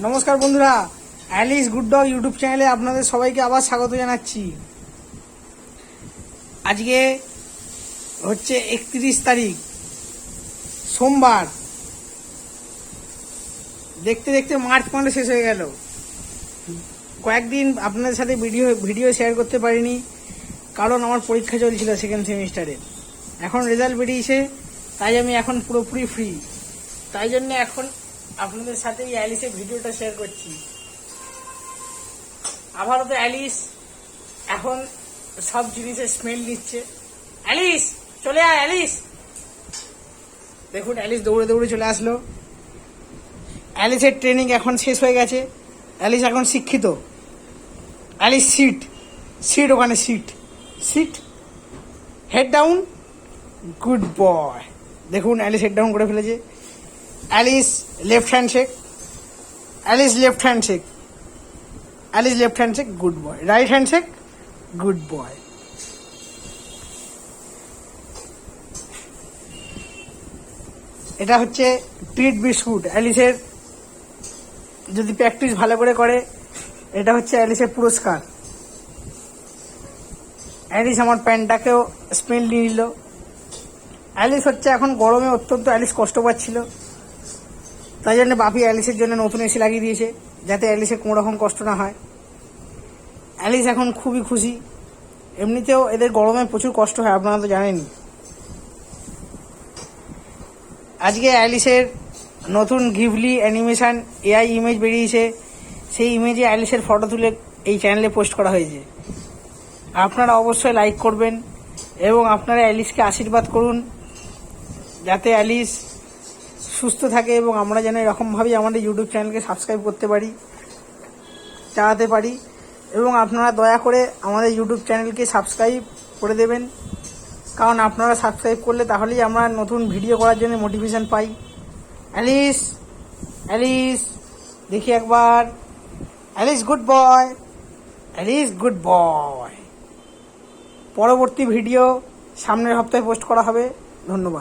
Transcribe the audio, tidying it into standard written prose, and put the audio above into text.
নমস্কার বন্ধুরা, Alice good dog YouTube চ্যানেলে আপনাদের সবাইকে আবার স্বাগত জানাচ্ছি। আজকে হচ্ছে 31 তারিখ সোমবার। দেখতে দেখতে মার্চ মাস শেষ হয়ে গেল। কয়েকদিন আপনাদের সাথে ভিডিও শেয়ার করতে পারিনি, কারণ আমার পরীক্ষা চলছিল সেকেন্ড সেমিস্টারের। এখন রেজাল্ট বেরিয়েছে, তাই আমি এখন পুরোপুরি ফ্রি। তাই জন্য এখন আপনাদের সাথে এই অ্যালিসের ভিডিওটা শেয়ার করছি। আপাতত অ্যালিস এখন সব জিনিসের স্মেল নিচ্ছে। অ্যালিস চলে আয়, অ্যালিস। দেখুন অ্যালিস দৌড়ে দৌড়ে চলে আসলো। অ্যালিসের ট্রেনিং এখন শেষ হয়ে গেছে। অ্যালিস এখন শিক্ষিত। অ্যালিস সিট ওখানে sit head down, good boy. দেখুন অ্যালিস হেড ডাউন করে ফেলেছে। Alice left hand shake, Alice left hand shake, Alice left hand shake, good boy. Right hand shake, good boy. এটা হচ্ছে ট্রিট বিস্কুট অ্যালিসের। যদি practice ভালো করে করে, এটা হচ্ছে অ্যালিসের পুরস্কার। অ্যালিস আমার প্যান্টটাকেও স্মেল নিয়ে নিল। অ্যালিস হচ্ছে এখন গরমে অত্যন্ত অ্যালিস কষ্ট পাচ্ছিল, তাই জন্য বাপি অ্যালিসের জন্য নতুন এসি লাগিয়ে দিয়েছে, যাতে অ্যালিসের কোনো রকম কষ্ট না হয়। অ্যালিস এখন খুবই খুশি। এমনিতেও এদের গরমে প্রচুর কষ্ট হয়, আপনারা তো জানেনই। আজকে অ্যালিসের নতুন গিভলি অ্যানিমেশন এআই ইমেজ বেরিয়েছে। সেই ইমেজে অ্যালিসের ফটো তুলে এই চ্যানেলে পোস্ট করা হয়েছে। আপনারা অবশ্যই লাইক করবেন এবং আপনারা অ্যালিসকে আশীর্বাদ করুন, যাতে অ্যালিস সুস্থ থাকে এবং আমরা যেন এরকমভাবেই আমাদের ইউটিউব চ্যানেলকে সাবস্ক্রাইব করতে পারি, চালাতে পারি। এবং আপনারা দয়া করে আমাদের ইউটিউব চ্যানেলকে সাবস্ক্রাইব করে দেবেন, কারণ আপনারা সাবস্ক্রাইব করলে তাহলেই আমরা নতুন ভিডিও করার জন্য মোটিভেশন পাই। অ্যালিস অ্যালিস দেখি একবার। Alice good boy, Alice good boy. পরবর্তী ভিডিও সামনের সপ্তাহে পোস্ট করা হবে। ধন্যবাদ।